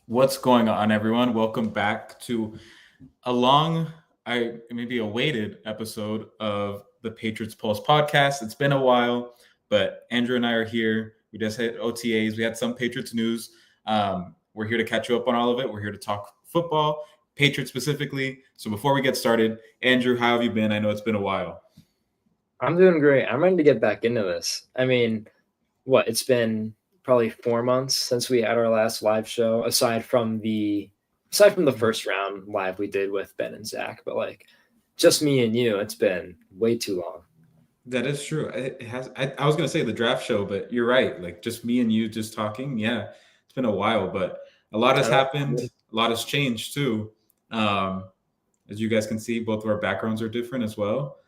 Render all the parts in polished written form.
What's going on, everyone? Welcome back to a long, maybe awaited episode of the Patriots Pulse podcast. It's been a while, but Andrew and I are here. We just hit OTAs. We had some Patriots news. We're here to catch you up on all of it. We're here to talk football, Patriots specifically. So before we get started, Andrew, how have you been? I know it's been a while. I'm doing great. I'm ready to get back into this. I mean, it's been probably 4 months since we had our last live show, aside from the first round live we did with Ben and Zach, but just me and you, it's been way too long. That is true. It has. I was gonna say the draft show, but you're right. Like just me and you just talking. Yeah, it's been a while, but a lot has I happened. A lot has changed too. Um, as you guys can see, both of our backgrounds are different as well.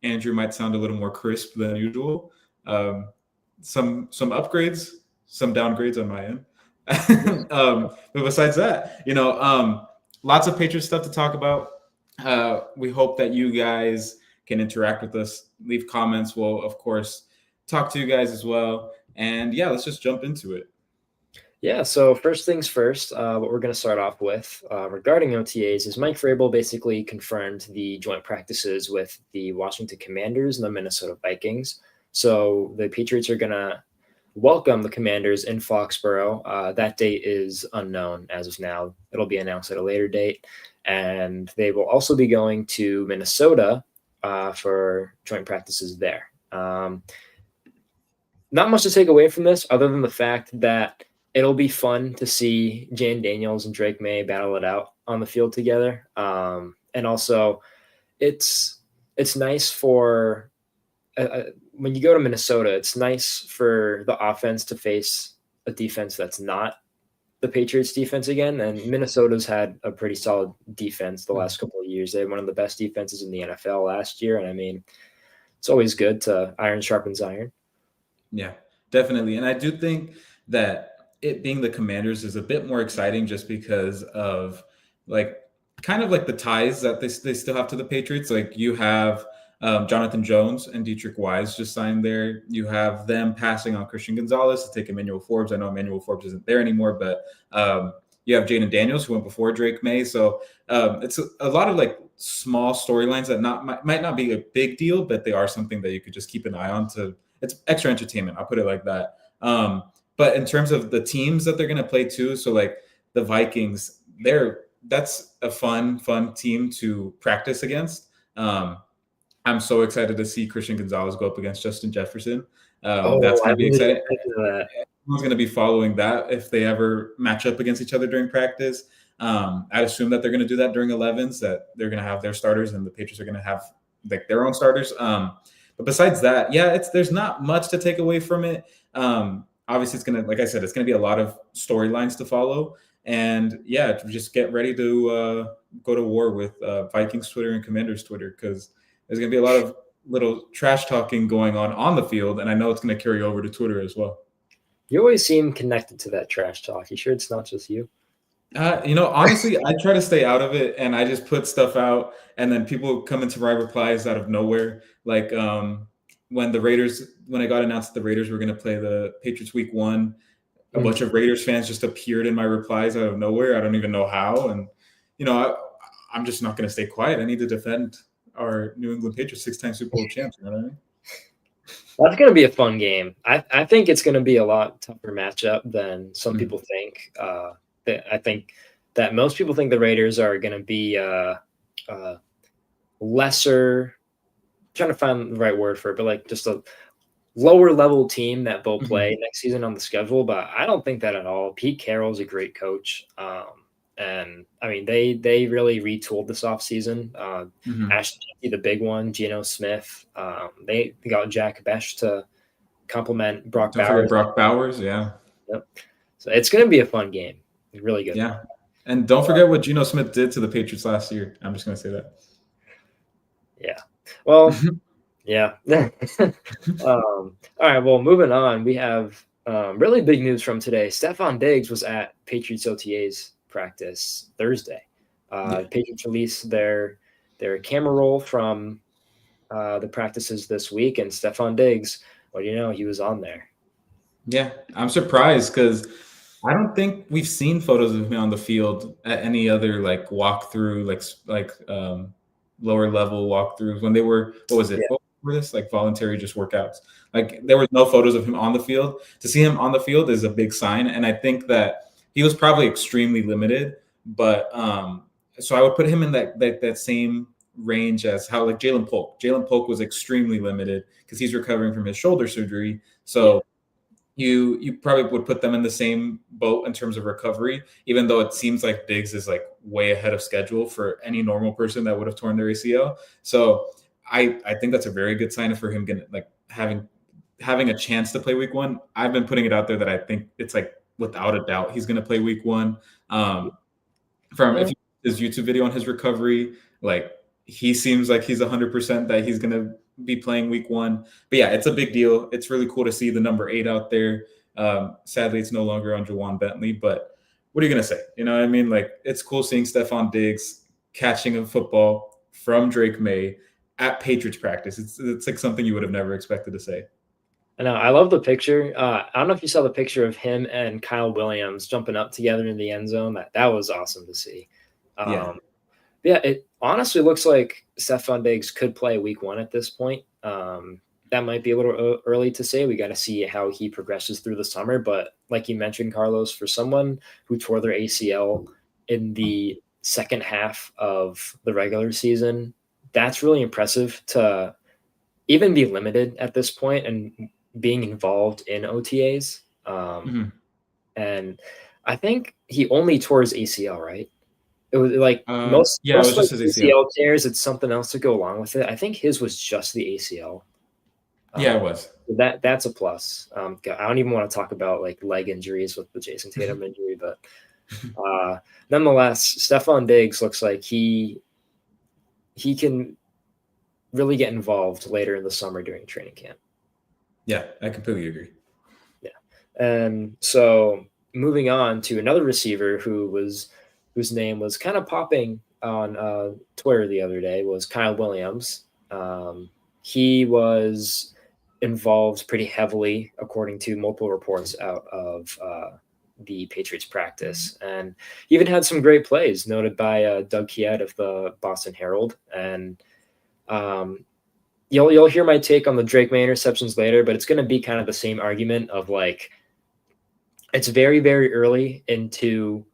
Andrew might sound a little more crisp than usual. Um, some upgrades, some downgrades on my end. But besides that, lots of Patriot stuff to talk about. We hope that you guys can interact with us, leave comments. We'll, of course, talk to you guys as well. And yeah, let's just jump into it. Yeah, so first things first, what we're going to start off with regarding OTAs is Mike Vrabel basically confirmed the joint practices with the Washington Commanders and the Minnesota Vikings. So the Patriots are going to welcome the Commanders in Foxborough. That date is unknown as of now. It'll be announced at a later date. And they will also be going to Minnesota for joint practices there. Not much to take away from this other than the fact that it'll be fun to see Jane Daniels and Drake May battle it out on the field together. And also, it's nice for when you go to Minnesota, it's nice for the offense to face a defense that's not the Patriots defense again. And Minnesota's had a pretty solid defense the last couple of years. They had one of the best defenses in the NFL last year. And I mean, it's always good to iron sharpens iron. Yeah, definitely. And I do think that it being the Commanders is a bit more exciting just because of kind of like the ties that they still have to the Patriots. Like you have Jonathan Jones and Dietrich Wise just signed there. You have them passing on Christian Gonzalez to take Emmanuel Forbes. I know Emmanuel Forbes isn't there anymore, but you have Jaden Daniels who went before Drake May. So it's a lot of like small storylines that might not be a big deal, but they are something that you could just keep an eye on. It's extra entertainment. I'll put it like that. But in terms of the teams that they're going to play too, so like the Vikings, that's a fun team to practice against. I'm so excited to see Christian Gonzalez go up against Justin Jefferson. That's going to be exciting. Everyone's going to be following that if they ever match up against each other during practice. I'd assume that they're going to do that during 11s, that they're going to have their starters and the Patriots are going to have like their own starters. But besides that, yeah, there's not much to take away from it. Obviously, it's going to, like I said, it's going to be a lot of storylines to follow. And yeah, just get ready to go to war with Vikings Twitter and Commanders Twitter, because there's going to be a lot of little trash talking going on the field. And I know it's going to carry over to Twitter as well. You always seem connected to that trash talk. You sure it's not just you? Honestly, I try to stay out of it, and I just put stuff out, and then people come into my replies out of nowhere. Like when I got announced that the Raiders were going to play the Patriots week 1, a bunch of Raiders fans just appeared in my replies out of nowhere. I don't even know how. And, I'm just not going to stay quiet. I need to defend our New England Patriots 6-time Super Bowl champs. You know what I mean? That's going to be a fun game. I think it's going to be a lot tougher matchup than some people think. I think that most people think the Raiders are going to be lesser, trying to find the right word for it, but like just a lower level team that will play next season on the schedule. But I don't think that at all. Pete Carroll's a great coach. And I mean, they really retooled this offseason. Ashton, the big one, Geno Smith. They got Jack Besh to complement Brock Bowers. Brock Bowers, yeah. Yep. So it's going to be a fun game. Really good. Yeah. And don't forget what Geno Smith did to the Patriots last year. I'm just going to say that. Yeah. Well, yeah. All right. Well, moving on, we have really big news from today. Stephon Diggs was at Patriots OTAs practice Thursday. Patriots released their camera roll from the practices this week, and Stephon Diggs, what do you know, he was on there. Yeah, I'm surprised because I don't think we've seen photos of him on the field at any other like walkthrough, lower level walkthroughs when they were what was it? Yeah. What were this like voluntary just workouts? Like there was no photos of him on the field. To see him on the field is a big sign, and I think that he was probably extremely limited. But so I would put him in that same range as how like Jalen Polk. Jalen Polk was extremely limited because he's recovering from his shoulder surgery. Yeah. So you probably would put them in the same boat in terms of recovery, even though it seems like Diggs is like way ahead of schedule for any normal person that would have torn their ACL. So I think that's a very good sign for him getting like having a chance to play week one. I've been putting it out there that I think it's like without a doubt he's going to play week one. From if Yeah. you his YouTube video on his recovery, like he seems like he's 100% that he's going to be playing week one. But yeah, it's a big deal. It's really cool to see the number 8 out there. Sadly, it's no longer on Jawan Bentley, but what are you going to say? You know what I mean? Like it's cool seeing Stephon Diggs catching a football from Drake May at Patriots practice. It's like something you would have never expected to say. I know. I love the picture. I don't know if you saw the picture of him and Kyle Williams jumping up together in the end zone. That was awesome to see. Yeah. Yeah, it honestly looks like Stephon Diggs could play week one at this point. That might be a little early to say. We got to see how he progresses through the summer. But like you mentioned, Carlos, for someone who tore their ACL in the second half of the regular season, that's really impressive to even be limited at this point and being involved in OTAs. Mhm. And I think he only tore his ACL, right? It was like most Yeah, it most was like just his ACL. ACL tears, it's something else to go along with it. I think his was just the ACL. Yeah, Um, it was. that's a plus. I don't even want to talk about like leg injuries with the Jason Tatum injury, but nonetheless, Stephon Diggs looks like he can really get involved later in the summer during training camp. Yeah, I completely agree. Yeah, and so moving on to another receiver whose name was kind of popping on Twitter the other day was Kyle Williams. He was involved pretty heavily, according to multiple reports out of the Patriots practice, and he even had some great plays noted by Doug Kiet of the Boston Herald. And um, you'll hear my take on the Drake May interceptions later, but it's going to be kind of the same argument of like it's very very early into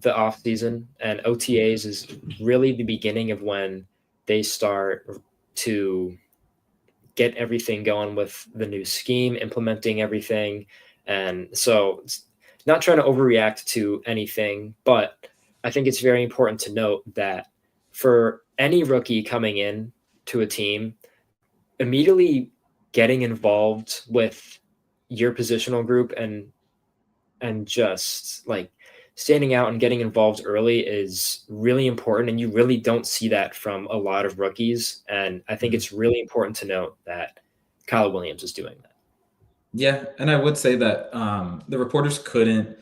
the off season, and OTAs is really the beginning of when they start to get everything going with the new scheme, implementing everything. And so not trying to overreact to anything, but I think it's very important to note that for any rookie coming in to a team, immediately getting involved with your positional group and just like standing out and getting involved early is really important, and you really don't see that from a lot of rookies. And I think Mhm. it's really important to note that Kyle Williams is doing that. Yeah, and I would say that the reporters couldn't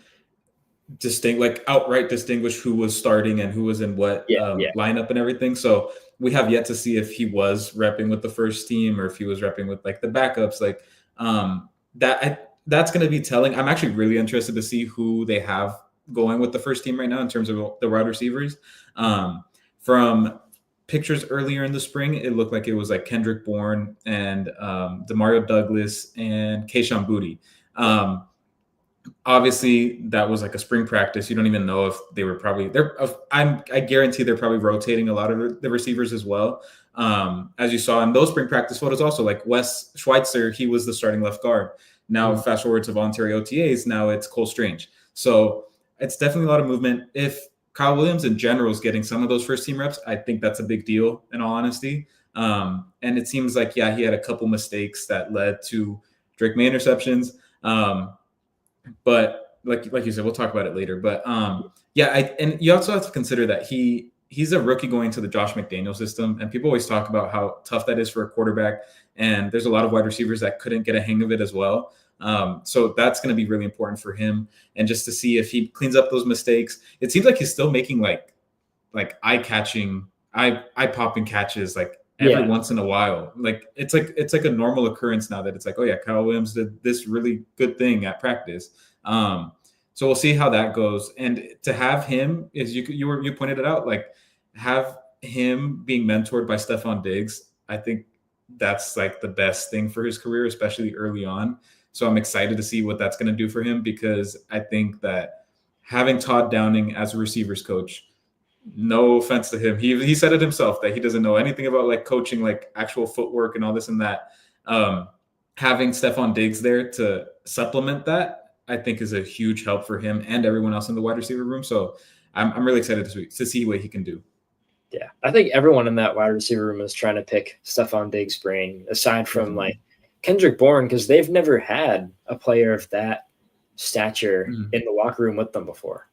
outright distinguish who was starting and who was in what Yeah, yeah, lineup and everything. So we have yet to see if he was repping with the first team or if he was repping with like the backups. Like that's going to be telling. I'm actually really interested to see who they have going with the first team right now in terms of the wide receivers. From pictures earlier in the spring, it looked like it was like Kendrick Bourne and Demario Douglas and Keishon Boutte. Um, Obviously that was like a spring practice. You don't even know if they were probably they're. I guarantee they're probably rotating a lot of the receivers as well. As you saw in those spring practice photos, also like Wes Schweitzer, he was the starting left guard. Now Mhm. fast forward to voluntary OTAs. Now it's Cole Strange. So it's definitely a lot of movement. If Kyle Williams in general is getting some of those first team reps, I think that's a big deal. In all honesty, and it seems like he had a couple mistakes that led to Drake May interceptions. But like you said, we'll talk about it later. But yeah, and you also have to consider that he's a rookie going to the Josh McDaniel system, and people always talk about how tough that is for a quarterback. And there's a lot of wide receivers that couldn't get a hang of it as well. So that's going to be really important for him, and just to see if he cleans up those mistakes. It seems like he's still making like eye popping catches like every Yeah, once in a while. Like it's like a normal occurrence now that it's like, oh yeah, Kyle Williams did this really good thing at practice. Um, So we'll see how that goes. And to have him, is you pointed it out, like have him being mentored by Stephon Diggs. I think that's like the best thing for his career, especially early on. So I'm excited to see what that's going to do for him, because I think that having Todd Downing as a receivers coach, no offense to him, he said it himself that he doesn't know anything about like coaching, like actual footwork and all this and that. Um, Having Stephon Diggs there to supplement that, I think is a huge help for him and everyone else in the wide receiver room. So I'm really excited to see what he can do. Yeah, I think everyone in that wide receiver room is trying to pick Stephon Diggs' brain, aside from Definitely. like Kendrick Bourne, because they've never had a player of that stature Mhm. in the locker room with them before.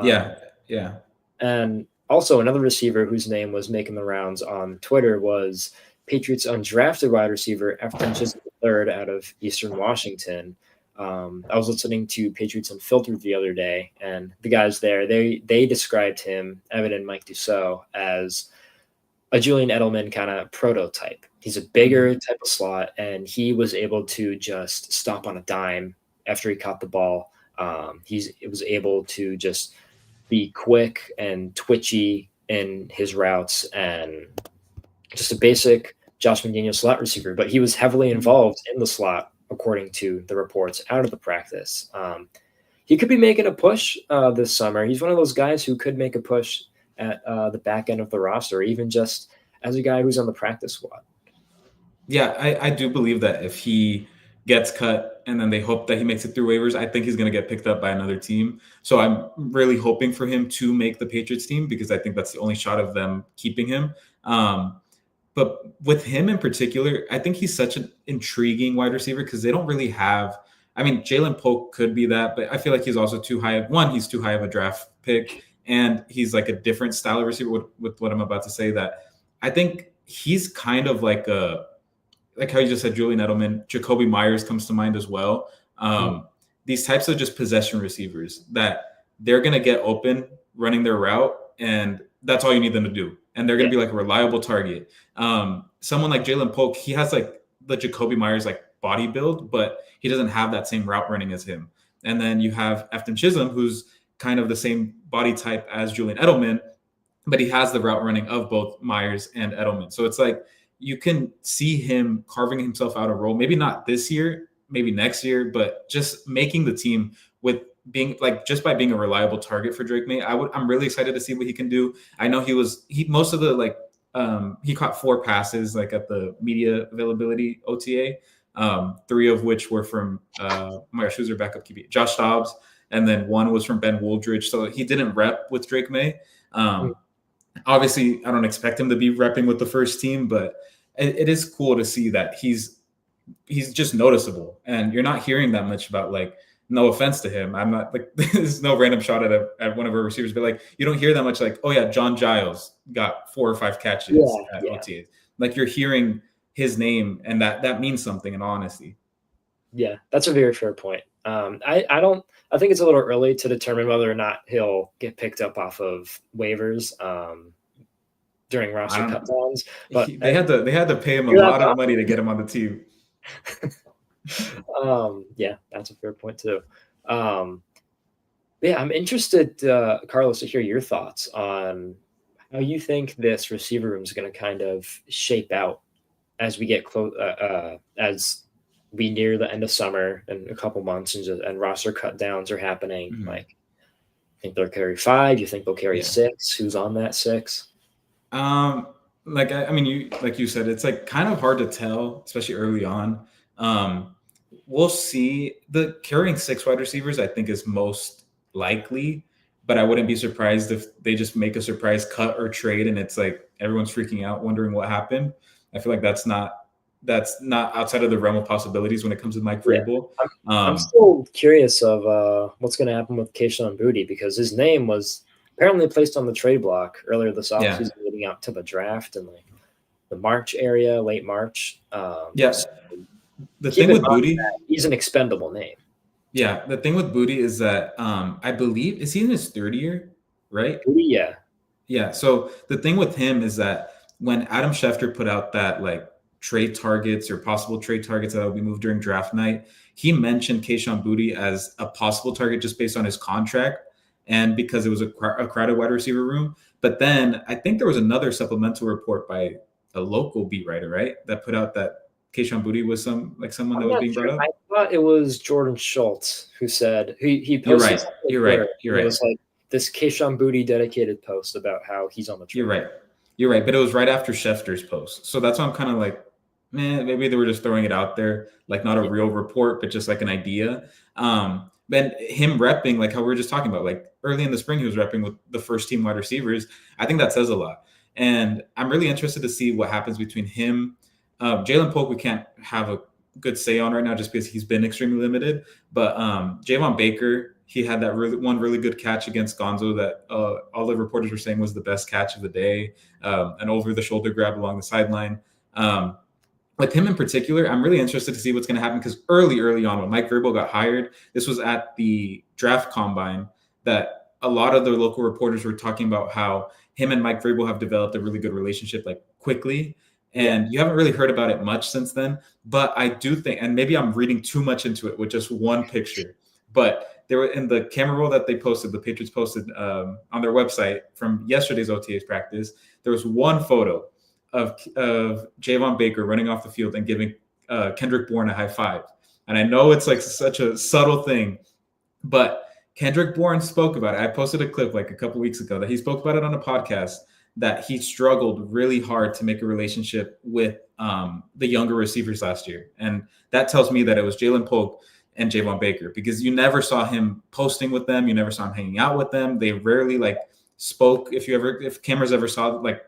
Yeah, yeah. And also another receiver whose name was making the rounds on Twitter was Patriots undrafted wide receiver Efton Chisholm III out of Eastern Washington. I was listening to Patriots Unfiltered the other day, and the guys there they described him, Evan and Mike Dussault, as a Julian Edelman kind of prototype. He's a bigger Mhm. type of slot, and he was able to just stop on a dime after he caught the ball. He was able to just be quick and twitchy in his routes, and just a basic Josh McDaniel slot receiver. But he was heavily Mhm. involved in the slot, according to the reports out of the practice. He could be making a push this summer. He's one of those guys who could make a push at the back end of the roster, even just as a guy who's on the practice squad. Yeah, I do believe that if he gets cut and then they hope that he makes it through waivers, I think he's going to get picked up by another team. So I'm really hoping for him to make the Patriots team, because I think that's the only shot of them keeping him. But with him in particular, I think he's such an intriguing wide receiver, because they don't really have. I mean, Jalen Polk could be that, but I feel like he's also too high. One, he's too high of a draft pick, and he's like a different style of receiver with what I'm about to say. That I think he's kind of like how you just said, Julian Edelman, Jacoby Myers comes to mind as well. Mm. These types of just possession receivers that they're going to get open running their route, and that's all you need them to do. And they're going Yeah, to be like a reliable target. Someone like Jalen Polk, he has like the Jacoby Myers like body build, but he doesn't have that same route running as him. And then you have Efton Chisholm, who's kind of the same body type as Julian Edelman, but he has the route running of both Myers and Edelman. So it's like you can see him carving himself out a role. Maybe not this year, maybe next year, but just making the team with being like just by being a reliable target for Drake May. I'm really excited to see what he can do. I know he most of the like he caught 4 passes like at the media availability OTA, 3 of which were from my gosh, who's their backup QB? Josh Dobbs, and then 1 was from Ben Wooldridge. So he didn't rep with Drake May. mm, Um, Obviously, I don't expect him to be repping with the first team, but it is cool to see that he's just noticeable, and you're not hearing that much about like. No offense to him, I'm not like there's no random shot at one of our receivers, but like you don't hear that much like, oh yeah, John Giles got 4 or 5 catches yeah, at yeah, OTA. Like you're hearing his name, and that means something in all honesty. yeah. That's a very fair point. I don't. I think it's a little early to determine whether or not he'll get picked up off of waivers during I roster don't. cutdowns. But They had to pay him a hear that lot of money to get him on the team. Yeah, that's a fair point too. Um, yeah, I'm interested, Carlos, to hear your thoughts on how you think this receiver room is going to kind of shape out as we get close, as we near the end of summer in a couple months, and roster cut downs are happening. Mhm. Like, think they'll carry 5? You think they'll carry Yeah. 6? Who's on that 6? Um, like I mean, you said, it's like kind of hard to tell, especially early on. We'll see. The carrying 6 wide receivers, I think, is most likely, but I wouldn't be surprised if they just make a surprise cut or trade, and it's like everyone's freaking out, wondering what happened. I feel like that's not outside of the realm of possibilities when it comes to Mike Yeah, Vrabel. I'm Um, still curious of what's going to happen with Keishon Booty, because his name was apparently placed on the trade block earlier this yeah, offseason leading up to the draft in like the March area, late March. yeah. So The keep thing in with mind Booty, that he's an expendable name. yeah, the thing with Booty is that I believe is he in his 3rd year, right? Booty, yeah. Yeah. So the thing with him is that when Adam Schefter put out that like trade targets or possible trade targets that will be moved during draft night, he mentioned Kayshon Boutte as a possible target just based on his contract and because it was a crowded wide receiver room. But then I think there was another supplemental report by a local beat writer, right, that put out that Kayshon Boutte was someone that I'm was not being sure. brought I up. thought it was Jordan Schultz who said he You're posted right. something on You're right. Twitter. You're And it right. was like this Kayshon Boutte dedicated post about how he's on the You're trade. right. You're right. But it was right after Schefter's post. So that's why I'm kind of like, man, maybe they were just throwing it out there, like not a real report, but just like an idea. But him repping, like how we were just talking about, like early in the spring, he was repping with the first team wide receivers. I think that says a lot. And I'm really interested to see what happens between him. Jalen Polk, we can't have a good say on right now just because he's been extremely limited. But Javon Baker, he had that really good catch against Gonzo that all the reporters were saying was the best catch of the day, an over the shoulder grab along the sideline. With him in particular, I'm really interested to see what's going to happen because early on when Mike Vrabel got hired, this was at the draft combine that a lot of the local reporters were talking about how him and Mike Vrabel have developed a really good relationship like quickly. And you haven't really heard about it much since then. But I do think, and maybe I'm reading too much into it with just one picture, but there were in the camera roll that they posted, the Patriots posted on their website from yesterday's OTA's practice, there was one photo of Javon Baker running off the field and giving Kendrick Bourne a high five. And I know it's like such a subtle thing, but Kendrick Bourne spoke about it. I posted a clip like a couple weeks ago that he spoke about it on a podcast that he struggled really hard to make a relationship with the younger receivers last year. And that tells me that it was Jalen Polk and Javon Baker because you never saw him posting with them. You never saw him hanging out with them. They rarely like spoke. If cameras ever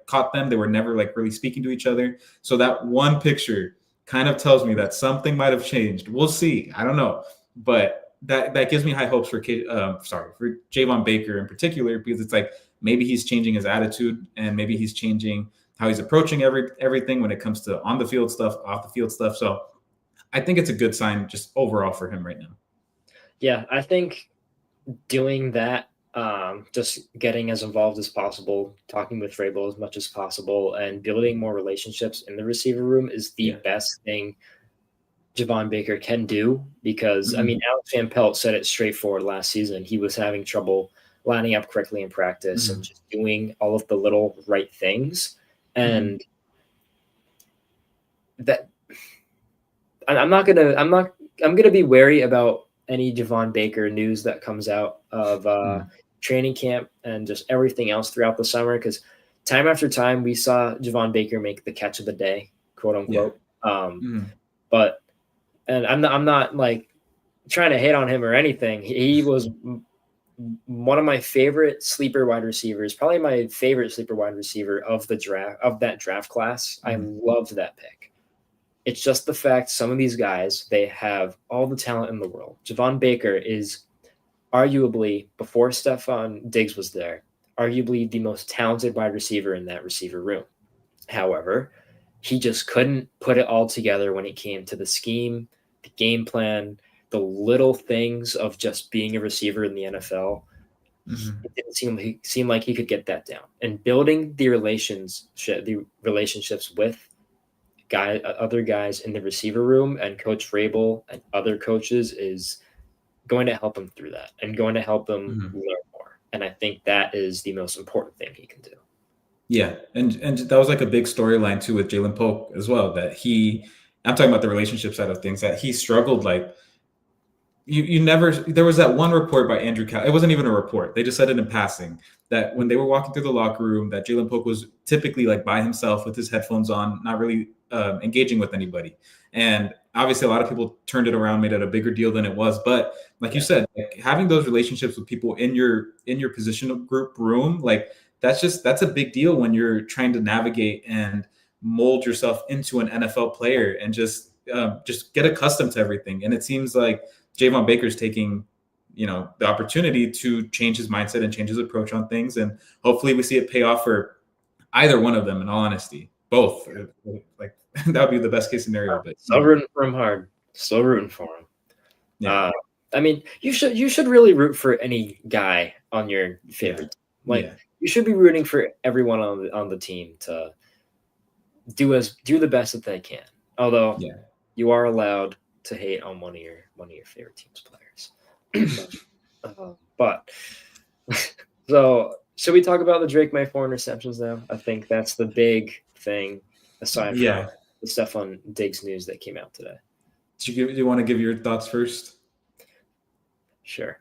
caught them, they were never like really speaking to each other. So that one picture kind of tells me that something might have changed. We'll see. I don't know, but that gives me high hopes for Javon Baker in particular because it's like maybe he's changing his attitude and maybe he's changing how he's approaching everything when it comes to on the field stuff, off the field stuff. So I think it's a good sign just overall for him right now. Yeah, I think doing that, just getting as involved as possible, talking with Vrabel as much as possible, and building more relationships in the receiver room is the best thing Javon Baker can do because, I mean, Alex Van Pelt said it straightforward last season. He was having trouble lining up correctly in practice and just doing all of the little right things. And that I'm going to be wary about any Javon Baker news that comes out of training camp and just everything else throughout the summer. Cause time after time we saw Javon Baker make the catch of the day, quote unquote. But, and I'm not like trying to hate on him or anything. He was one of my favorite sleeper wide receivers, probably my favorite sleeper wide receiver of that draft class. I loved that pick. It's just the fact some of these guys, they have all the talent in the world. Javon Baker is arguably, before Stephon Diggs was there, arguably the most talented wide receiver in that receiver room. However, he just couldn't put it all together when it came to the scheme, the game plan, the little things of just being a receiver in the NFL. It didn't seem like he could get that down. And building the relationships with other guys in the receiver room and Coach Vrabel and other coaches is going to help him through that and going to help him learn more. And I think that is the most important thing he can do. Yeah, and that was like a big storyline too with Jalen Polk as well. That I'm talking about the relationship side of things. That he struggled like you never. There was that one report by Andrew Cal. It wasn't even a report. They just said it in passing that when they were walking through the locker room, that Jalen Polk was typically like by himself with his headphones on, not really engaging with anybody. And obviously, a lot of people turned it around, made it a bigger deal than it was. But like you said, like, having those relationships with people in your position group room, like that's a big deal when you're trying to navigate and mold yourself into an NFL player and just get accustomed to everything. And it seems like Javon Baker's taking, the opportunity to change his mindset and change his approach on things. And hopefully we see it pay off for either one of them, in all honesty. Both. Like that would be the best case scenario. But still rooting for him hard. Still rooting for him. Yeah. I mean, you should really root for any guy on your favorite team. You should be rooting for everyone on the team to do the best that they can. Although Yeah. you are allowed to hate on one of your favorite team's players. But so should we talk about the Drake May 4 interceptions now? I think that's the big thing aside from Yeah. the Stephon Diggs news that came out today. Do you want to give your thoughts first? Sure.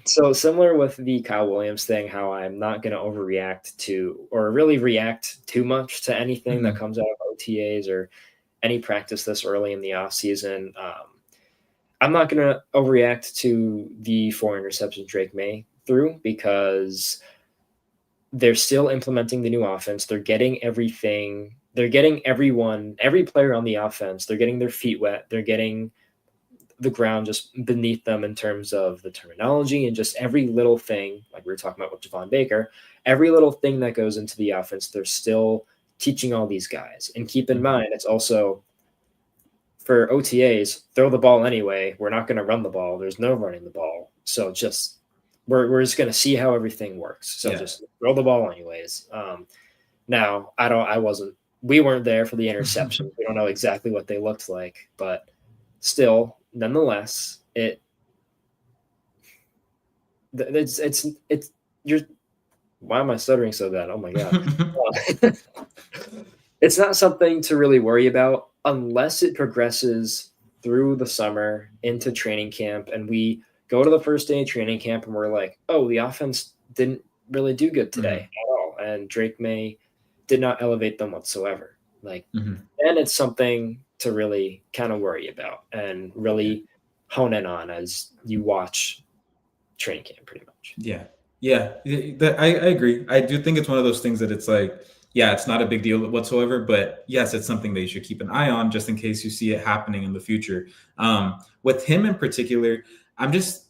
So similar with the Kyle Williams thing, how I'm not going to overreact to or really react too much to anything that Mhm. comes out of OTAs or any practice this early in the off season. I'm not going to overreact to the 4 interceptions Drake May threw because they're still implementing the new offense. They're getting everything. They're getting every player on the offense. They're getting their feet wet. They're getting the ground just beneath them in terms of the terminology and just every little thing, like we were talking about with Javon Baker, every little thing that goes into the offense, they're still teaching all these guys. And keep in Mhm. mind, it's also for OTAs, throw the ball anyway. We're not going to run the ball. There's no running the ball. So just we're just going to see how everything works. So Yeah. just throw the ball anyways. Now I wasn't. We weren't there for the interception. We don't know exactly what they looked like, but still, nonetheless, it's you're. Why am I stuttering so bad? Oh my god. It's not something to really worry about unless it progresses through the summer into training camp and we go to the first day of training camp and we're like, oh, the offense didn't really do good today Mhm. at all. And Drake May did not elevate them whatsoever. Like, Mhm. then it's something to really kind of worry about and Yeah. really hone in on as you watch training camp pretty much. Yeah. Yeah. I agree. I do think it's one of those things that it's like, yeah, it's not a big deal whatsoever, but yes, it's something that you should keep an eye on just in case you see it happening in the future. With him in particular, I'm just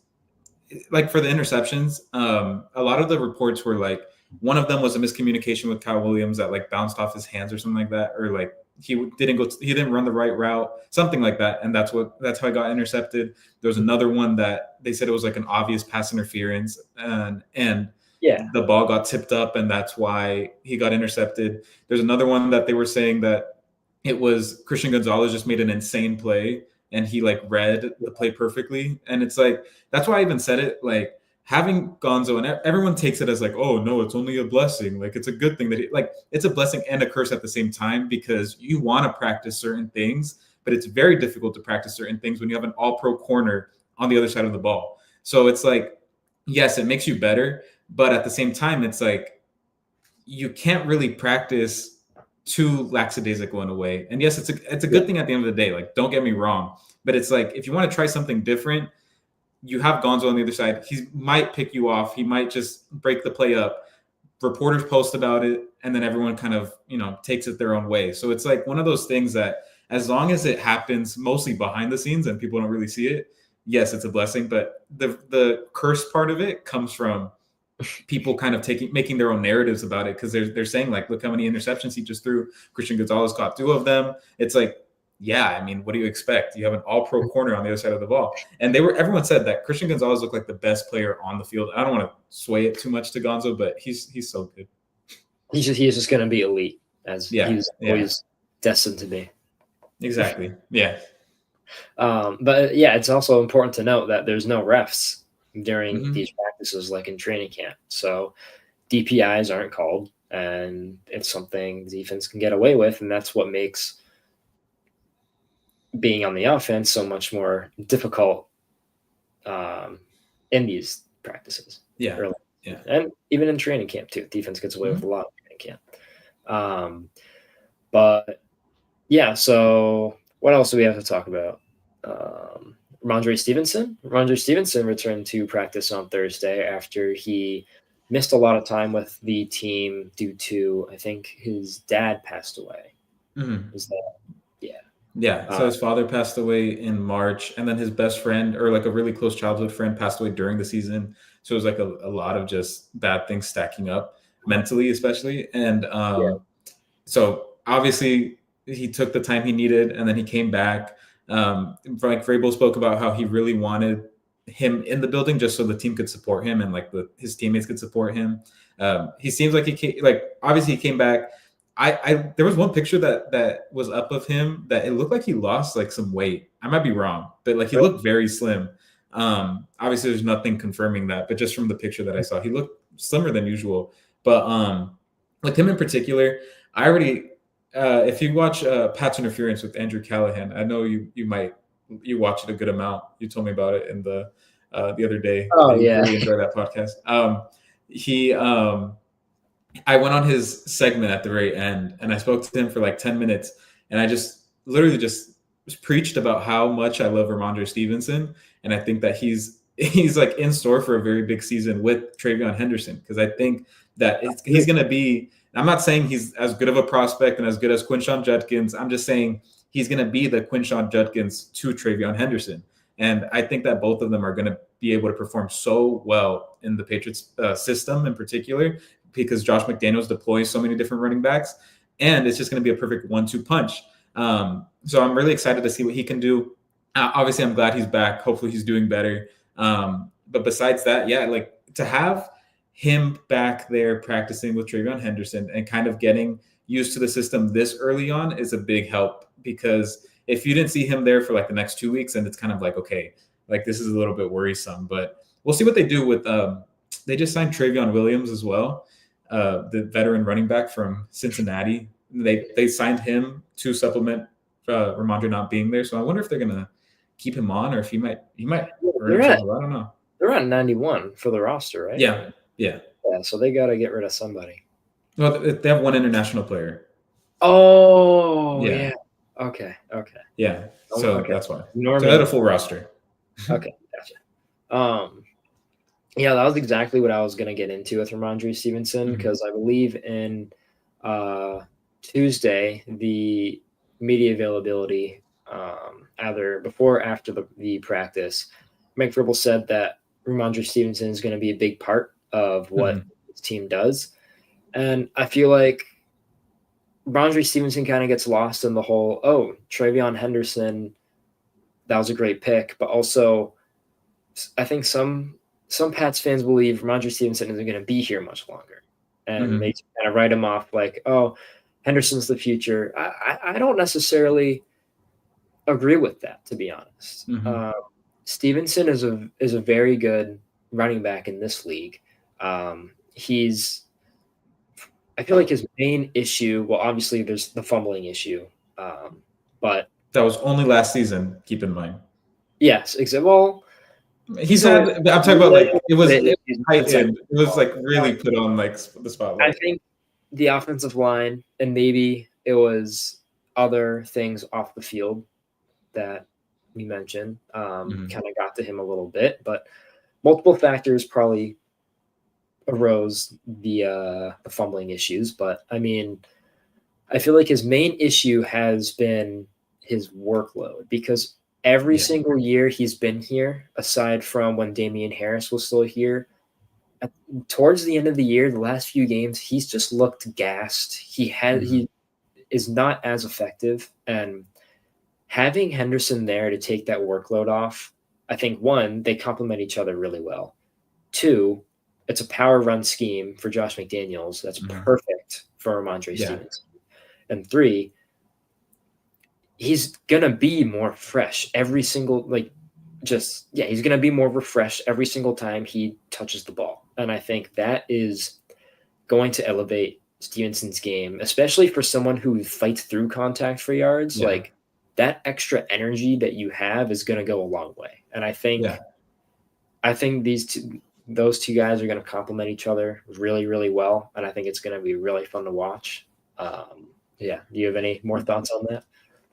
like for the interceptions, a lot of the reports were like one of them was a miscommunication with Kyle Williams that like bounced off his hands or something like that, or like he didn't run the right route, something like that, and that's how I got intercepted. There was another one that they said it was like an obvious pass interference, and Yeah. the ball got tipped up, and that's why he got intercepted. There's another one that they were saying that it was Christian Gonzalez just made an insane play and he like read the play perfectly, and it's like that's why I even said it like having Gonzo and everyone takes it as like, oh no, it's only a blessing. Like it's a good thing that like it's a blessing and a curse at the same time because you want to practice certain things, but it's very difficult to practice certain things when you have an all pro corner on the other side of the ball. So it's like, yes, it makes you better, but at the same time, it's like you can't really practice too lackadaisical in a way. And yes, it's a Yeah. good thing at the end of the day. Like, don't get me wrong, but it's like if you want to try something different, you have Gonzo on the other side. He might pick you off. He might just break the play up. Reporters post about it, and then everyone kind of takes it their own way. So it's like one of those things that as long as it happens mostly behind the scenes and people don't really see it, yes, it's a blessing. But the curse part of it comes from people kind of making their own narratives about it because they're saying like, look how many interceptions he just threw. Christian Gonzalez caught 2 of them. It's like, yeah, I mean, what do you expect? You have an all-pro corner on the other side of the ball, and everyone said that Christian Gonzalez looked like the best player on the field. I don't want to sway it too much to Gonzo, but he's so good. He's just going to be elite as he Yeah, was yeah, always destined to be. exactly. Yeah. But yeah, it's also important to note that there's no refs during Hmm. these practices like in training camp. So DPIs aren't called, and it's something defense can get away with, and that's what makes being on the offense so much more difficult in these practices. Yeah, Early. yeah. And even in training camp too. Defense gets away with a Hmm. lot in training camp. But yeah, so what else do we have to talk about? Ramondre Stevenson. Ramondre Stevenson returned to practice on Thursday after he missed a lot of time with the team due to, I think, his dad passed away. Hmm. Is that, yeah. Yeah. So his father passed away in March, and then his best friend, or like a really close childhood friend, passed away during the season. So it was like a lot of just bad things stacking up mentally, especially. And Yeah. so obviously he took the time he needed, and then he came back. Like Vrabel spoke about how he really wanted him in the building just so the team could support him and like his teammates could support him. He seems like he came, like obviously he came back. I there was one picture that was up of him that it looked like he lost like some weight. I might be wrong, but like he looked very slim. Obviously there's nothing confirming that, but just from the picture that I saw, he looked slimmer than usual. But like him in particular, I already if you watch Patch Interference with Andrew Callahan, I know you watch it a good amount. You told me about it in the other day Oh that you yeah. really enjoy that podcast. He I went on his segment at the very end and I spoke to him for like 10 minutes and I just literally just preached about how much I love Ramondre Stevenson. And I think that he's like in store for a very big season with Travion Henderson because I think that he's going to be. I'm not saying he's as good of a prospect and as good as Quinshon Judkins. I'm just saying he's going to be the Quinshon Judkins to Travion Henderson. And I think that both of them are going to be able to perform so well in the Patriots system in particular because Josh McDaniels deploys so many different running backs, and it's just going to be a perfect 1-2 punch. So I'm really excited to see what he can do. Obviously, I'm glad he's back. Hopefully, he's doing better. But besides that, yeah, like to have him back there practicing with Travion Henderson and kind of getting used to the system this early on is a big help because if you didn't see him there for like the next 2 weeks, and it's kind of like, okay, like this is a little bit worrisome, but we'll see what they do with, they just signed Travion Williams as well. The veteran running back from Cincinnati. They signed him to supplement Ramondre not being there. So I wonder if they're gonna keep him on or if he might earn himself. I don't know. They're on 91 for the roster, right? Yeah. Yeah. So they got to get rid of somebody. Well, they have one international player. Oh yeah. Okay. Yeah. So that's why. Norman. So they had a full roster. Okay, gotcha. Yeah, that was exactly what I was going to get into with Ramondre Stevenson because I believe in Tuesday, the media availability, either before or after the practice, Mike Vrabel said that Ramondre Stevenson is going to be a big part of what his team does. And I feel like Ramondre Stevenson kind of gets lost in the whole, Travion Henderson, that was a great pick. But also, I think some Pats fans believe Ramondre Stevenson isn't going to be here much longer. And they kind of write him off like, Henderson's the future. I don't necessarily agree with that, to be honest. Stevenson is a very good running back in this league. I feel like his main issue, well, obviously there's the fumbling issue, but that was only last season. Keep in mind. Yes, exactly. Well, he's had. I'm talking about like it was heightened. It was like really put on like the spotlight. I think the offensive line and maybe it was other things off the field that we mentioned kind of got to him a little bit, but multiple factors probably arose the fumbling issues. But I mean, I feel like his main issue has been his workload because every single year he's been here, aside from when Damian Harris was still here, towards the end of the year, the last few games, he's just looked gassed. He is not as effective, and having Henderson there to take that workload off, I think one, they complement each other really well. Two, it's a power run scheme for Josh McDaniels that's perfect for Ramondre Stevenson. And three, he's gonna be more fresh every single he's gonna be more refreshed every single time he touches the ball. And I think that is going to elevate Stevenson's game, especially for someone who fights through contact for yards. Like that extra energy that you have is gonna go a long way. And I think those two guys are going to complement each other really, really well. And I think it's going to be really fun to watch. Do you have any more thoughts on that?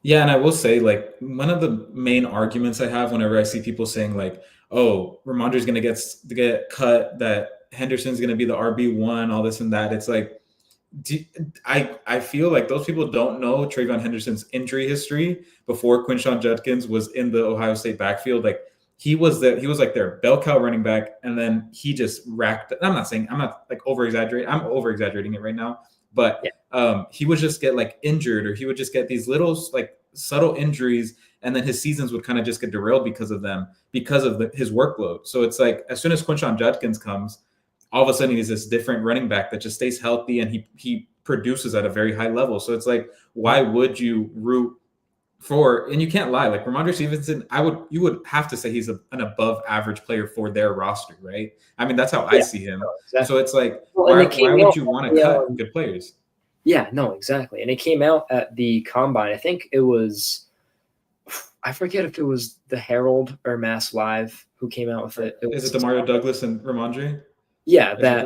Yeah. And I will say, like, one of the main arguments I have whenever I see people saying like, oh, Ramondre's going to get cut, that Henderson's going to be the RB1, all this and that. It's like, I feel like those people don't know Travion Henderson's injury history before Quinshon Judkins was in the Ohio State backfield. Like, he was like their bell cow running back, and then he just racked. I'm not like over-exaggerating. I'm over-exaggerating it right now, but he would just get like injured, or he would just get these little like subtle injuries, and then his seasons would kind of just get derailed because of them, because of his workload. So it's like as soon as Quinshon Judkins comes, all of a sudden he's this different running back that just stays healthy, and he produces at a very high level. So it's like, why would you root for? And you can't lie. Like Ramondre Stevenson, you would have to say he's an above average player for their roster, right? I mean, that's how I Yeah, see him. no, So exactly. it's like, Well, and why would you want to cut good players? yeah, no, exactly. And it came out at the combine. I think it was, I forget if it was the Herald or Mass Live who came out with it. It Is was it Demario Douglas and Ramondre? yeah, Is that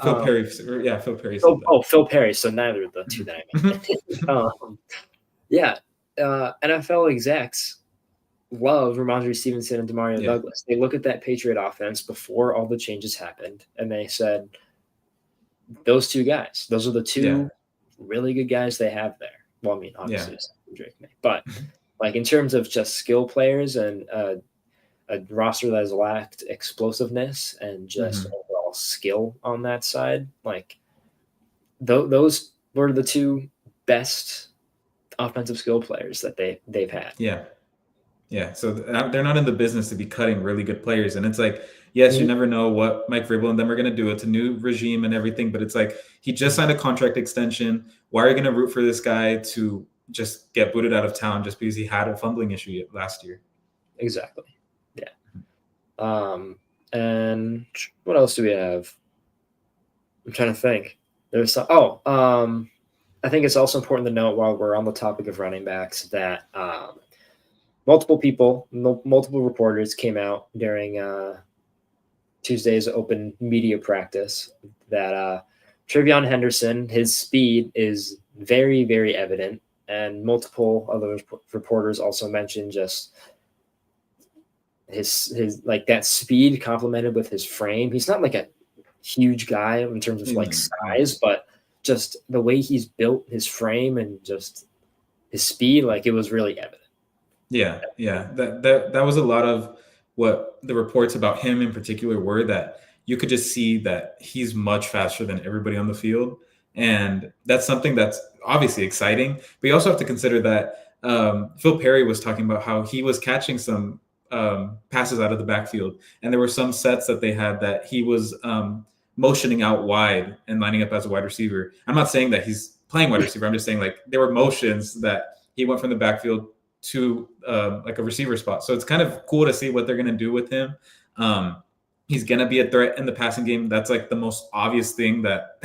Phil um, Perry? Yeah, Phil Perry said that. Phil Perry. So neither of the two that I meant. Yeah, NFL execs love Ramondre Stevenson and Demario Yeah. Douglas. They look at that Patriot offense before all the changes happened, and they said, those two guys, those are the two really good guys they have there. Well, I mean, obviously, Drake May, but like in terms of just skill players and a roster that has lacked explosiveness and just overall skill on that side, like those were the two best offensive skill players that they've had. Yeah. So they're not in the business to be cutting really good players. And it's like, yes, you never know what Mike Vrabel and them are going to do. It's a new regime and everything, but it's like, he just signed a contract extension. Why are you going to root for this guy to just get booted out of town just because he had a fumbling issue last year? Exactly. Yeah. And what else do we have? I'm trying to think. There's some, I think it's also important to note while we're on the topic of running backs that multiple reporters came out during Tuesday's open media practice that Trevion Henderson, his speed is very, very evident. And multiple other reporters also mentioned just his like that speed complemented with his frame. He's not like a huge guy in terms of like size, but just the way he's built, his frame and just his speed, like it was really evident. Yeah. That was a lot of what the reports about him in particular were, that you could just see that he's much faster than everybody on the field. And that's something that's obviously exciting. But you also have to consider that Phil Perry was talking about how he was catching some passes out of the backfield. And there were some sets that they had that he was motioning out wide and lining up as a wide receiver. I'm not saying that he's playing wide receiver. I'm just saying like there were motions that he went from the backfield to like a receiver spot. So it's kind of cool to see what they're going to do with him. He's going to be a threat in the passing game. That's like the most obvious thing that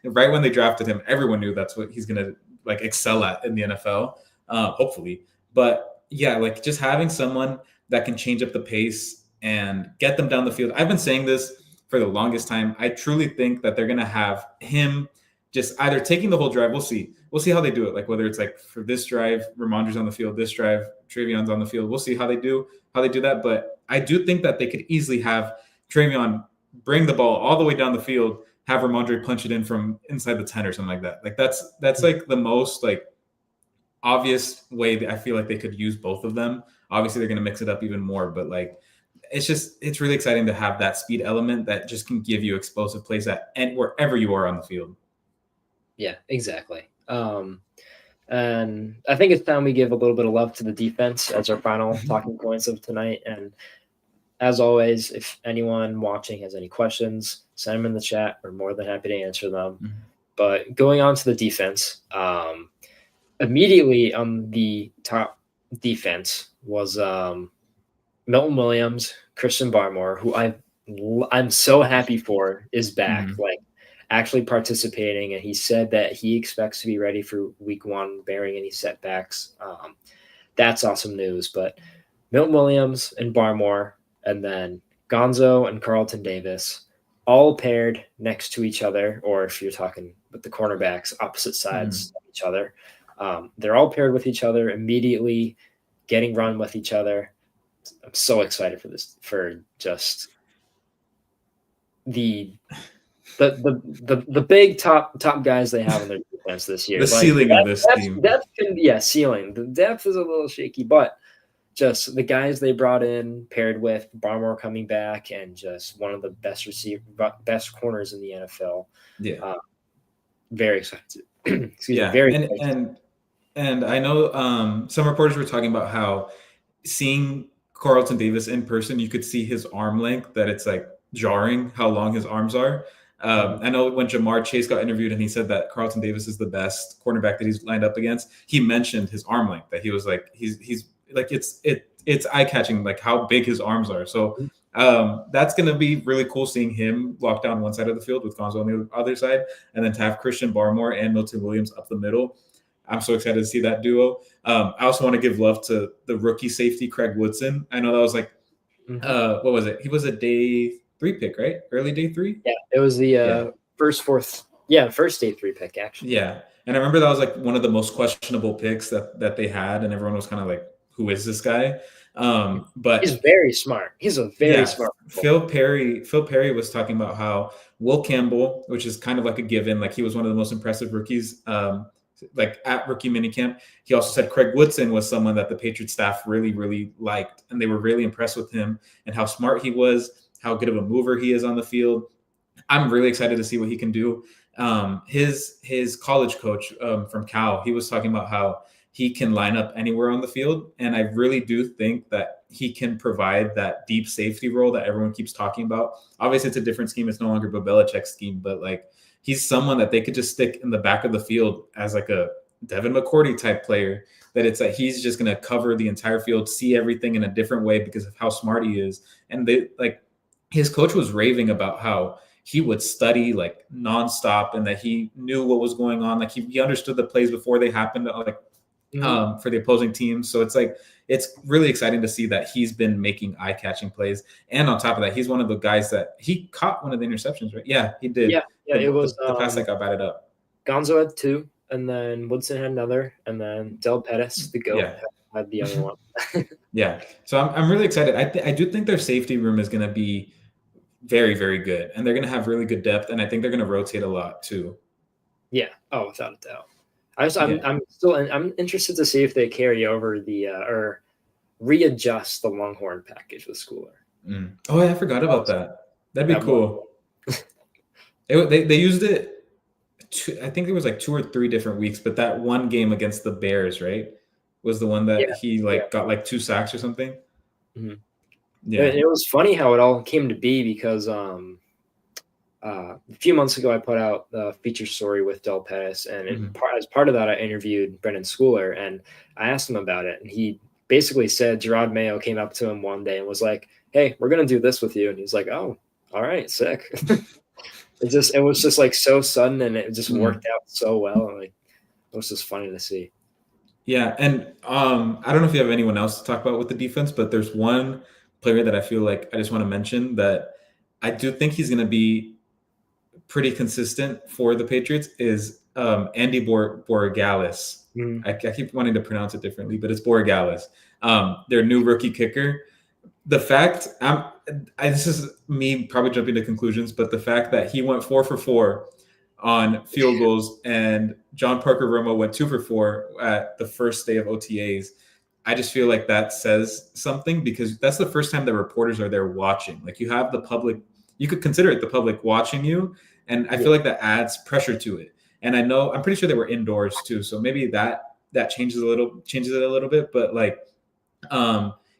right when they drafted him, everyone knew that's what he's going to like excel at in the NFL, hopefully. But yeah, like just having someone that can change up the pace and get them down the field. I've been saying this for the longest time. I truly think that they're going to have him just either taking the whole drive. We'll see how they do it. Like whether it's like for this drive, Ramondre's on the field, this drive, Trevion's on the field. We'll see how they do that. But I do think that they could easily have Trevion bring the ball all the way down the field, have Ramondre punch it in from inside the 10 or something like that. Like that's like the most like obvious way that I feel like they could use both of them. Obviously they're going to mix it up even more, but like it's really exciting to have that speed element that just can give you explosive plays and wherever you are on the field. Yeah, exactly. And I think it's time we give a little bit of love to the defense as our final talking points of tonight. And as always, if anyone watching has any questions, send them in the chat. We're more than happy to answer them. But going on to the defense, immediately on the top defense was Milton Williams, Christian Barmore, who I'm so happy for is back. Like actually participating, and he said that he expects to be ready for week 1 bearing any setbacks. That's awesome news. But Milton Williams and Barmore, and then Gonzo and Carlton Davis, all paired next to each other, or if you're talking with the cornerbacks, opposite sides of each other. They're all paired with each other, immediately getting run with each other. I'm so excited for this, for just the big top guys they have in their defense this year. The ceiling of this team. Ceiling. The depth is a little shaky, but just the guys they brought in, paired with Barmore coming back, and just one of the best corners in the NFL. Yeah, very excited. And I know some reporters were talking about how seeing Carlton Davis in person, you could see his arm length, that it's like jarring how long his arms are. Mhm. I know when Jamar Chase got interviewed and he said that Carlton Davis is the best cornerback that he's lined up against, he mentioned his arm length, that he was like, he's like, it's eye catching, like how big his arms are. So that's going to be really cool seeing him lock down one side of the field with Gonzo on the other side, and then to have Christian Barmore and Milton Williams up the middle. I'm so excited to see that duo. I also want to give love to the rookie safety, Craig Woodson. I know that was like, Mhm. what was it? He was a day 3 pick, right? Early day 3? Yeah, it was the Yeah. first day 3 pick actually. Yeah. And I remember that was like one of the most questionable picks that they had, and everyone was kind of like, who is this guy? He's But very smart. He's a very yeah, smart football Phil Perry was talking about how Will Campbell, which is kind of like a given, like he was one of the most impressive rookies, like at rookie minicamp. He also said Craig Woodson was someone that the Patriots staff really, really liked, and they were really impressed with him and how smart he was, how good of a mover he is on the field. I'm really excited to see what he can do. His college coach from Cal, he was talking about how he can line up anywhere on the field, and I really do think that he can provide that deep safety role that everyone keeps talking about. Obviously, it's a different scheme; it's no longer Bill Belichick's scheme, but like he's someone that they could just stick in the back of the field as like a Devin McCourty type player. That it's like he's just going to cover the entire field, see everything in a different way because of how smart he is, and they like his coach was raving about how he would study like nonstop and that he knew what was going on. Like he understood the plays before they happened, like Mhm. for the opposing team. So it's like it's really exciting to see that he's been making eye-catching plays. And on top of that, he's one of the guys that he caught one of the interceptions, right? Yeah, he did. Yeah, yeah, it was The pass that got batted up. Gonzo had 2, and then Woodson had another, and then Del Pettis, the GOAT, Yeah. had the other one. Yeah. So I'm really excited. I do think their safety room is going to be very, very good. And they're going to have really good depth. And I think they're going to rotate a lot too. Yeah. Oh, without a doubt. Yeah. I'm interested to see if they carry over the or readjust the Longhorn package with Schooler. Oh, I forgot about that. That'd be That was cool. They used it. I think there was like 2 or 3 different weeks, but that one game against the Bears, right, was the one yeah, that he yeah. like got like 2 sacks or something. Mhm. Yeah. It was funny how it all came to be because a few months ago I put out the feature story with Del Pettis, and as part of that I interviewed Brendan Schooler, and I asked him about it, and he basically said Gerard Mayo came up to him one day and was like, "Hey, we're gonna do this with you," and he's like, "Oh, all right, sick." It was just like so sudden, and it just worked out so well, and like it was just funny to see. Yeah, and I don't know if you have anyone else to talk about with the defense, but there's one player that I feel like I just want to mention that I do think he's going to be pretty consistent for the Patriots is Andy Borregales. Mhm. I keep wanting to pronounce it differently, but it's Borregales, their new rookie kicker. The fact this is me probably jumping to conclusions, but the fact that he went 4 for 4 on field goals and John Parker Romo went 2 for 4 at the first day of OTAs, I just feel like that says something because that's the first time that reporters are there watching. Like you have the public, you could consider it the public watching you, and I Yeah. feel like that adds pressure to it. And I'm pretty sure they were indoors too, so maybe that changes it a little bit, but like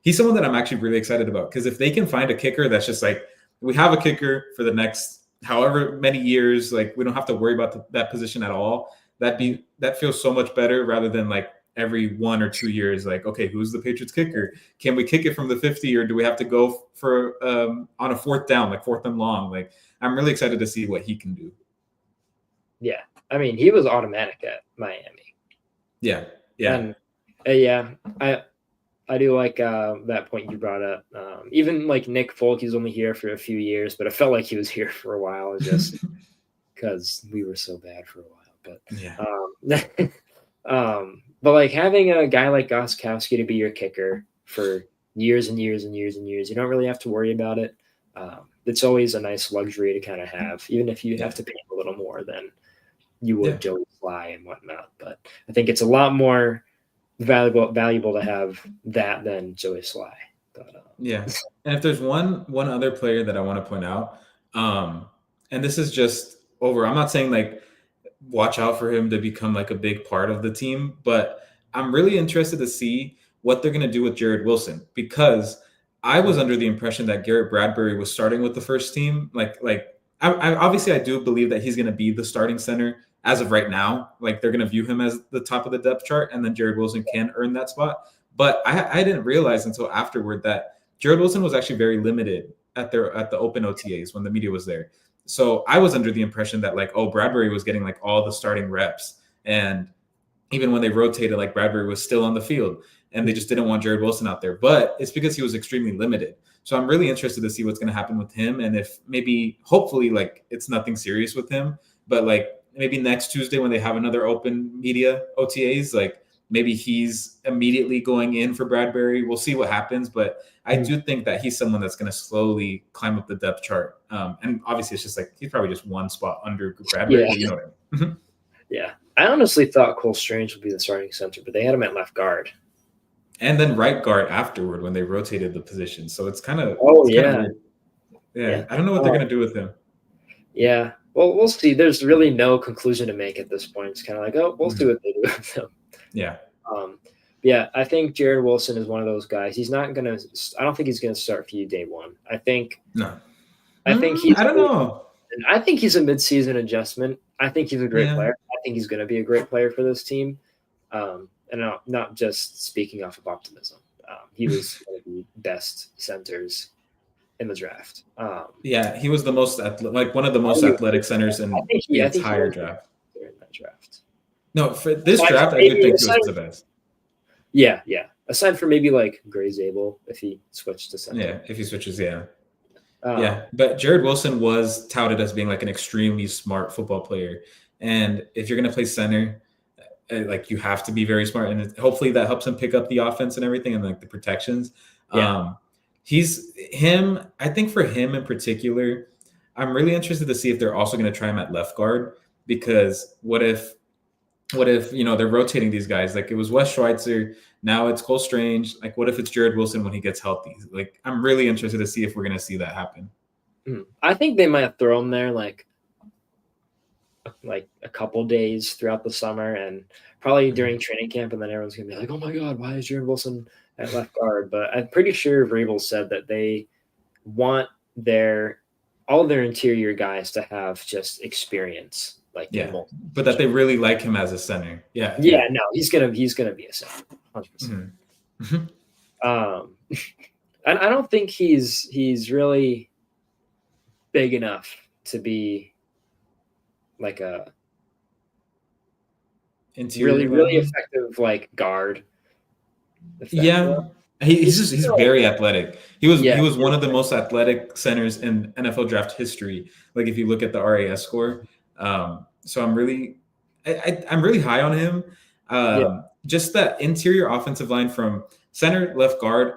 he's someone that I'm actually really excited about because if they can find a kicker that's just like we have a kicker for the next however many years, like we don't have to worry about that position at all. That feels so much better rather than like every 1 or 2 years, like okay, who's the Patriots kicker? Can we kick it from the 50 or do we have to go for on a fourth down, like fourth and long? Like I'm really excited to see what he can do. Yeah, I mean he was automatic at Miami. Yeah, yeah, and yeah, I do like that point you brought up. Even like Nick Folk, he's only here for a few years, but it felt like he was here for a while, just because we were so bad for a while. But yeah, but like having a guy like Gostkowski to be your kicker for years and years and years and years, you don't really have to worry about it. It's always a nice luxury to kind of have, even if you have to pay a little more than you would Joey Fly and whatnot. But I think it's a lot more valuable to have that than Joey Sly. But, yeah. And if there's one other player that I want to point out, and this is just over, I'm not saying like watch out for him to become like a big part of the team, but I'm really interested to see what they're going to do with Jared Wilson because I was under the impression that Garrett Bradbury was starting with the first team. Like obviously I do believe that he's going to be the starting center as of right now. Like they're going to view him as the top of the depth chart, and then Jared Wilson can earn that spot. But I didn't realize until afterward that Jared Wilson was actually very limited at the open OTAs when the media was there. So I was under the impression that like, oh, Bradbury was getting like all the starting reps, and even when they rotated, like Bradbury was still on the field, and they just didn't want Jared Wilson out there. But it's because he was extremely limited. So I'm really interested to see what's going to happen with him, and if maybe, hopefully, like it's nothing serious with him, but like maybe next Tuesday when they have another open media OTAs, like maybe he's immediately going in for Bradbury. We'll see what happens, but I do think that he's someone that's going to slowly climb up the depth chart. And obviously, it's just like he's probably just one spot under Bradbury. Yeah. But you know what I mean? Yeah. I honestly thought Cole Strange would be the starting center, but they had him at left guard. And then right guard afterward when they rotated the position. So it's kind of weird. Yeah, I don't know what they're going to do with him. Yeah. Well, we'll see. There's really no conclusion to make at this point. It's kind of like, oh, we'll see what they do with him. Yeah. Yeah, I think Jared Wilson is one of those guys. He's not going to – I don't think he's going to start for you day one. I think – No. I think he's – I don't know. I think he's a midseason adjustment. I think he's a great player. I think he's going to be a great player for this team. And not just speaking off of optimism. He was one of the best centers in the draft. Yeah, he was the most one of the most athletic centers in the entire draft. In that draft. No, for this draft, I do think he was the best. Yeah. Aside from maybe like Gray Zabel, if he switched to center. Yeah, if he switches, yeah. But Jared Wilson was touted as being like an extremely smart football player. And if you're going to play center, like you have to be very smart. And hopefully that helps him pick up the offense and everything and like the protections. Yeah. I think for him in particular, I'm really interested to see if they're also going to try him at left guard, because what if they're rotating these guys? Like it was Wes Schweitzer, now it's Cole Strange. Like what if it's Jared Wilson when he gets healthy? Like I'm really interested to see if we're going to see that happen. I think they might throw him there like a couple days throughout the summer and probably during training camp, and then everyone's going to be like, oh my God, why is Jared Wilson at left guard? But I'm pretty sure Vrabel said that they want all their interior guys to have just experience. But that they really like him as a center. Yeah. No, he's gonna be a center, 100%. I don't think he's really big enough to be like a interior really effective like guard. He's very athletic. He was one of the most athletic centers in NFL draft history. Like if you look at the RAS score. So I'm really high on him. Just that interior offensive line from center, left guard.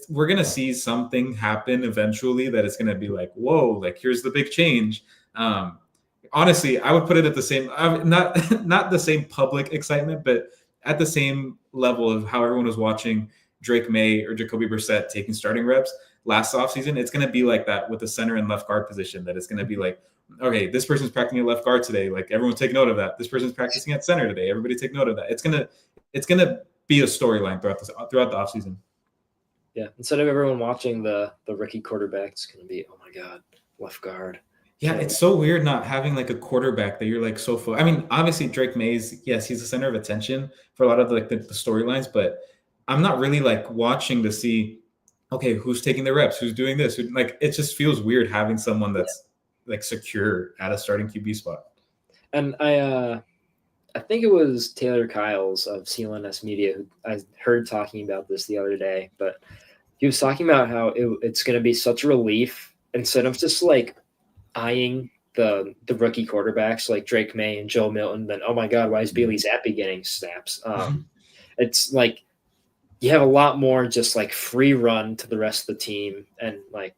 We're gonna see something happen eventually that it's gonna be like, whoa, like here's the big change. Honestly, I would put it at the same, not the same public excitement, but at the same level of how everyone was watching Drake May or Jacoby Brissett taking starting reps last offseason. It's going to be like that with the center and left guard position, that it's going to be like, okay, this person's practicing at left guard today. Like everyone take note of that. This person's practicing at center today. Everybody take note of that. It's going to be a storyline throughout the offseason. Yeah. Instead of everyone watching the rookie quarterback, it's going to be, oh my God, left guard. Yeah, it's so weird not having like a quarterback that you're like so full. I mean, obviously Drake Mays, yes, he's the center of attention for a lot of like the storylines, but I'm not really like watching to see, okay, who's taking the reps, who's doing this. Like it just feels weird having someone that's like secure at a starting QB spot. And I think it was Taylor Kyles of CLNS Media who I heard talking about this the other day, but he was talking about how it's going to be such a relief instead of just like eyeing the rookie quarterbacks like Drake May and Joe Milton, then oh my God, why is Bailey Zappi getting snaps? It's like you have a lot more just like free run to the rest of the team, and like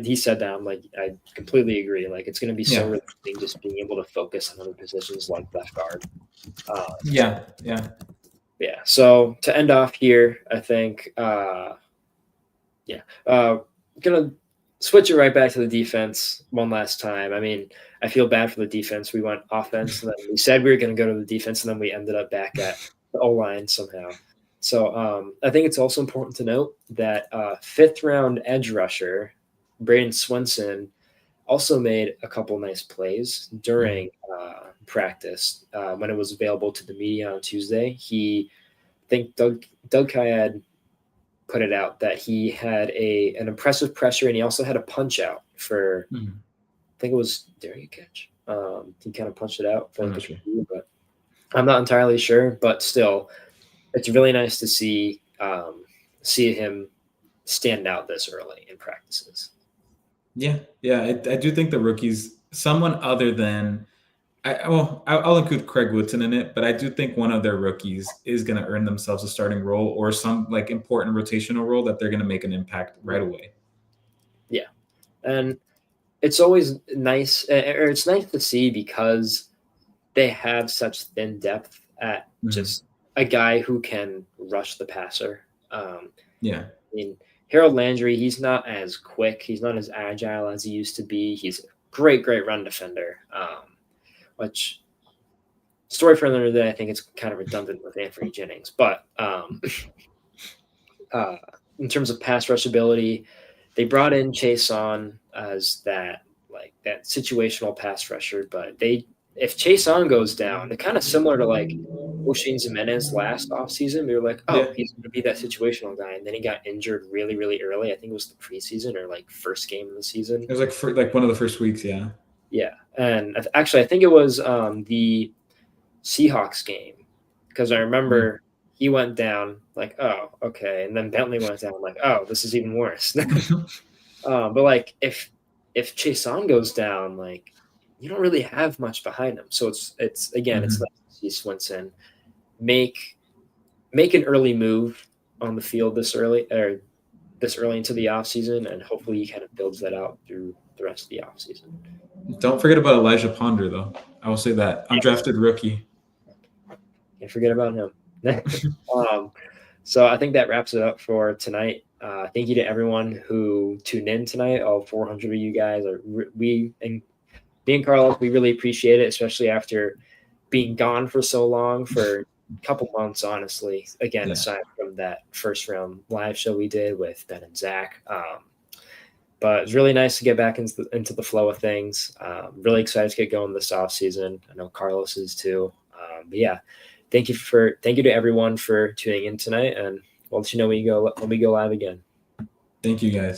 he said that, I'm like I completely agree. Like it's going to be so relieving just being able to focus on other positions like left guard. So to end off here, I think gonna switch it right back to the defense one last time. I mean, I feel bad for the defense. We went offense, and then we said we were going to go to the defense, and then we ended up back at the O-line somehow. So I think it's also important to note that fifth-round edge rusher, Braden Swenson, also made a couple nice plays during practice when it was available to the media on Tuesday. I think Doug Kyad put it out that he had an impressive pressure, and he also had a punch out for Mhm. I think it was during a catch. He kind of punched it out for I'm like not a sure. TD, but I'm not entirely sure. But still, it's really nice to see him stand out this early in practices. Yeah, yeah, I do think the rookies, someone other than I'll include Craig Woodson in it, but I do think one of their rookies is going to earn themselves a starting role or some like important rotational role that they're going to make an impact right away. Yeah, and it's always nice, or it's nice to see because they have such thin depth at Mhm. just a guy who can rush the passer. Yeah, I mean, Harold Landry, he's not as quick, he's not as agile as he used to be. He's a great, great run defender, which story for another day. I think it's kind of redundant with Anthony Jennings, but uh, in terms of pass rush ability, they brought in Chase on as that situational pass rusher, but if Chase on goes down, it's kind of similar to like Oshane Jimenez last offseason. We were like, yeah. oh, he's going to be that situational guy, and then he got injured really, really early. I think it was the preseason or like first game of the season. It was like for like one of the first weeks. Yeah. Yeah, and actually, I think it was the Seahawks game because I Mm. remember he went down like, oh, okay, and then Bentley went down like, oh, this is even worse. But like if Chason goes down, like you don't really have much behind him. So it's again, it's Mhm. nice to see Swinson make an early move on the field this early into the offseason, and hopefully he kind of builds that out through the rest of the offseason. Don't forget about Elijah Ponder, though. I will say that Yes, undrafted rookie. can't forget about him. um, so I think that wraps it up for tonight. Thank you to everyone who tuned in tonight. All 400 of you guys me and Carlos, we really appreciate it, especially after being gone for so long for a couple months, honestly. Again, Yeah. aside from that first round live show we did with Ben and Zach. But it's really nice to get back into the flow of things. Really excited to get going this off season. I know Carlos is too. But yeah, thank you to everyone for tuning in tonight, and we'll let you know when we go live again. Thank you, guys.